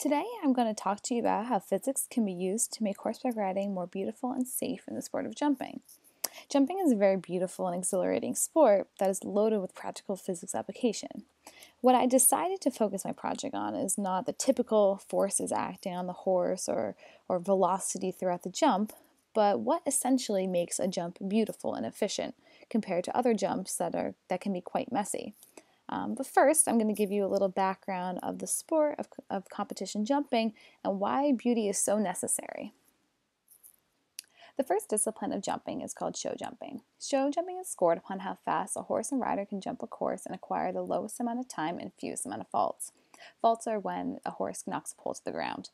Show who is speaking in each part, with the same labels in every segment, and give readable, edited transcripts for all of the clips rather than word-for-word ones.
Speaker 1: Today I'm going to talk to you about how physics can be used to make horseback riding more beautiful and safe in the sport of jumping. Jumping is a very beautiful and exhilarating sport that is loaded with practical physics application. What I decided to focus my project on is not the typical forces acting on the horse or velocity throughout the jump, but what essentially makes a jump beautiful and efficient compared to other jumps that can be quite messy. But first, I'm going to give you a little background of the sport of competition jumping and why beauty is so necessary. The first discipline of jumping is called show jumping. Show jumping is scored upon how fast a horse and rider can jump a course and acquire the lowest amount of time and fewest amount of faults. Faults are when a horse knocks a pole to the ground.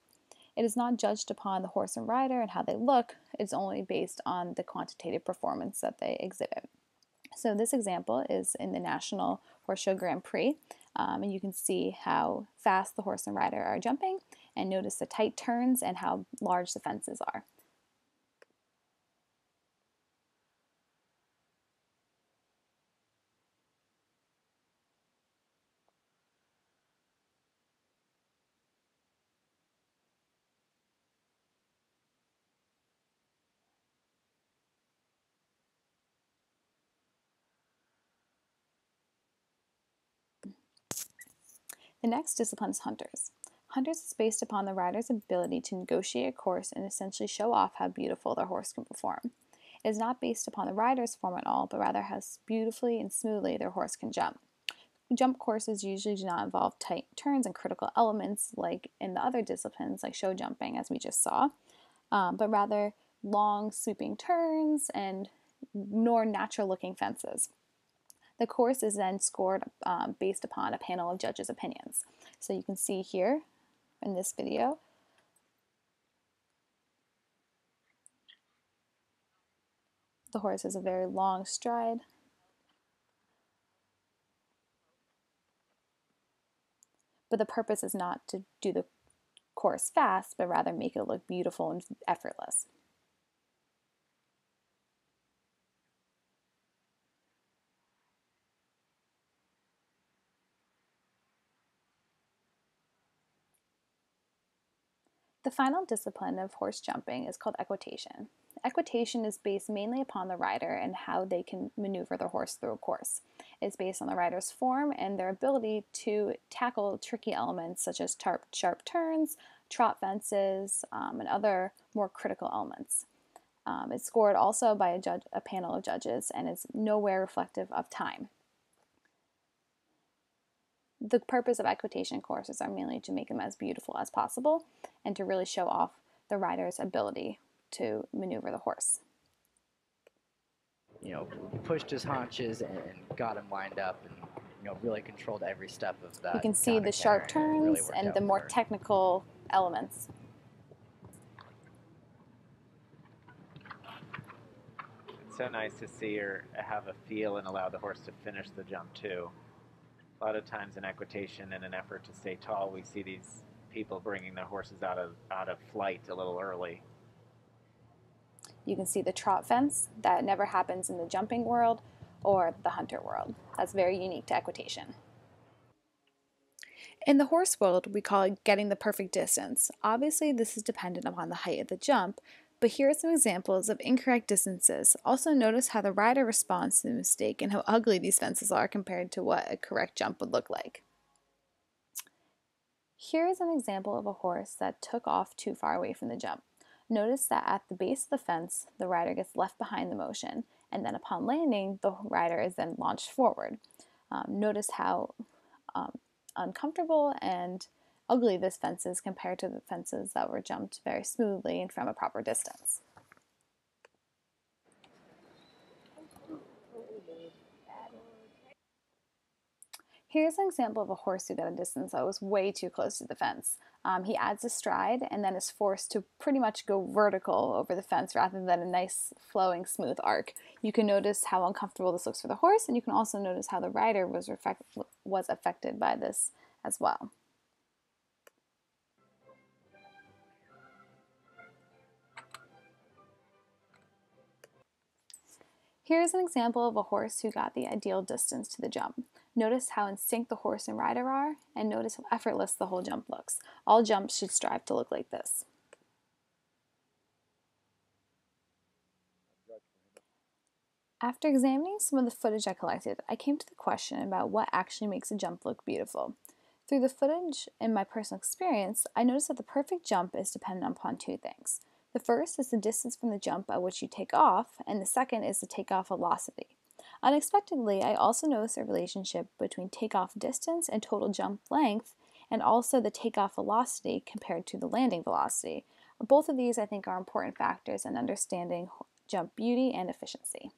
Speaker 1: It is not judged upon the horse and rider and how they look, it's only based on the quantitative performance that they exhibit. So this example is in the National Horse Show Grand Prix, and you can see how fast the horse and rider are jumping, and notice the tight turns and how large the fences are. The next discipline is hunters. Hunters is based upon the rider's ability to negotiate a course and essentially show off how beautiful their horse can perform. It is not based upon the rider's form at all, but rather how beautifully and smoothly their horse can jump. Jump courses usually do not involve tight turns and critical elements like in the other disciplines like show jumping as we just saw, but rather long sweeping turns and more natural looking fences. The course is then scored based upon a panel of judges' opinions. So you can see here in this video, the horse has a very long stride, but the purpose is not to do the course fast, but rather make it look beautiful and effortless. The final discipline of horse jumping is called equitation. Equitation is based mainly upon the rider and how they can maneuver their horse through a course. It's based on the rider's form and their ability to tackle tricky elements such as sharp turns, trot fences, and other more critical elements. It's scored also by a panel of judges and is nowhere reflective of time. The purpose of equitation courses are mainly to make them as beautiful as possible and to really show off the rider's ability to maneuver the horse.
Speaker 2: Pushed his haunches and got him lined up and, really controlled every step of
Speaker 1: You
Speaker 2: that
Speaker 1: can see the
Speaker 2: counter
Speaker 1: sharp
Speaker 2: tenor, and it really
Speaker 1: turns
Speaker 2: worked
Speaker 1: and
Speaker 2: out
Speaker 1: the
Speaker 2: for
Speaker 1: more
Speaker 2: her.
Speaker 1: technical elements.
Speaker 3: It's so nice to see her have a feel and allow the horse to finish the jump too. A lot of times in equitation, in an effort to stay tall, we see these people bringing their horses out of flight a little early.
Speaker 1: You can see the trot fence that never happens in the jumping world or the hunter world. That's very unique to equitation. In the horse world, we call it getting the perfect distance. Obviously, this is dependent upon the height of the jump, but here are some examples of incorrect distances. Also notice how the rider responds to the mistake and how ugly these fences are compared to what a correct jump would look like. Here is an example of a horse that took off too far away from the jump. Notice that at the base of the fence, the rider gets left behind the motion, and then upon landing, the rider is then launched forward. Notice how uncomfortable and ugly this fence is compared to the fences that were jumped very smoothly and from a proper distance. Here's an example of a horse who got a distance that was way too close to the fence. He adds a stride and then is forced to pretty much go vertical over the fence rather than a nice flowing smooth arc. You can notice how uncomfortable this looks for the horse, and you can also notice how the rider was affected by this as well. Here's an example of a horse who got the ideal distance to the jump. Notice how in sync the horse and rider are, and notice how effortless the whole jump looks. All jumps should strive to look like this. After examining some of the footage I collected, I came to the question about what actually makes a jump look beautiful. Through the footage and my personal experience, I noticed that the perfect jump is dependent upon two things. The first is the distance from the jump at which you take off, and the second is the takeoff velocity. Unexpectedly, I also noticed a relationship between takeoff distance and total jump length, and also the takeoff velocity compared to the landing velocity. Both of these, I think, are important factors in understanding jump beauty and efficiency.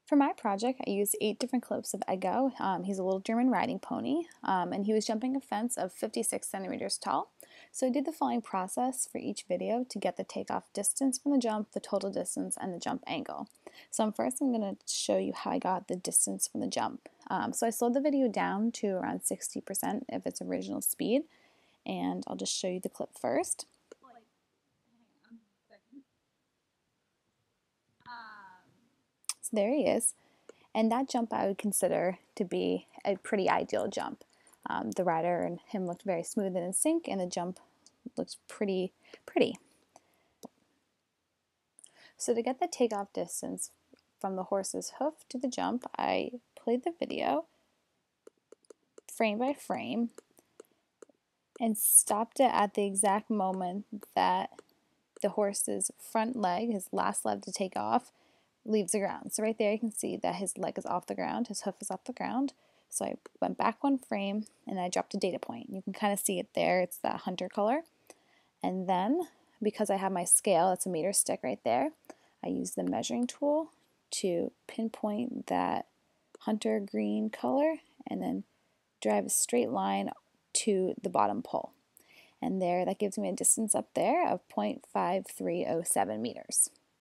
Speaker 1: For my project, I used 8 different clips of Eggo. He's a little German riding pony, and he was jumping a fence of 56 centimeters tall. So I did the following process for each video to get the takeoff distance from the jump, the total distance, and the jump angle. So first I'm going to show you how I got the distance from the jump. So I slowed the video down to around 60% of its original speed, and I'll just show you the clip first. So there he is. And that jump I would consider to be a pretty ideal jump. The rider and him looked very smooth and in sync, and the jump looked pretty. So to get the takeoff distance from the horse's hoof to the jump, I played the video frame by frame and stopped it at the exact moment that the horse's front leg, his last leg to take off, leaves the ground. So right there you can see that his leg is off the ground, his hoof is off the ground. So I went back one frame and I dropped a data point. You can kind of see it there, it's that hunter color. And then, because I have my scale, that's a meter stick right there, I used the measuring tool to pinpoint that hunter green color and then drive a straight line to the bottom pole. And there, that gives me a distance up there of 0.5307 meters.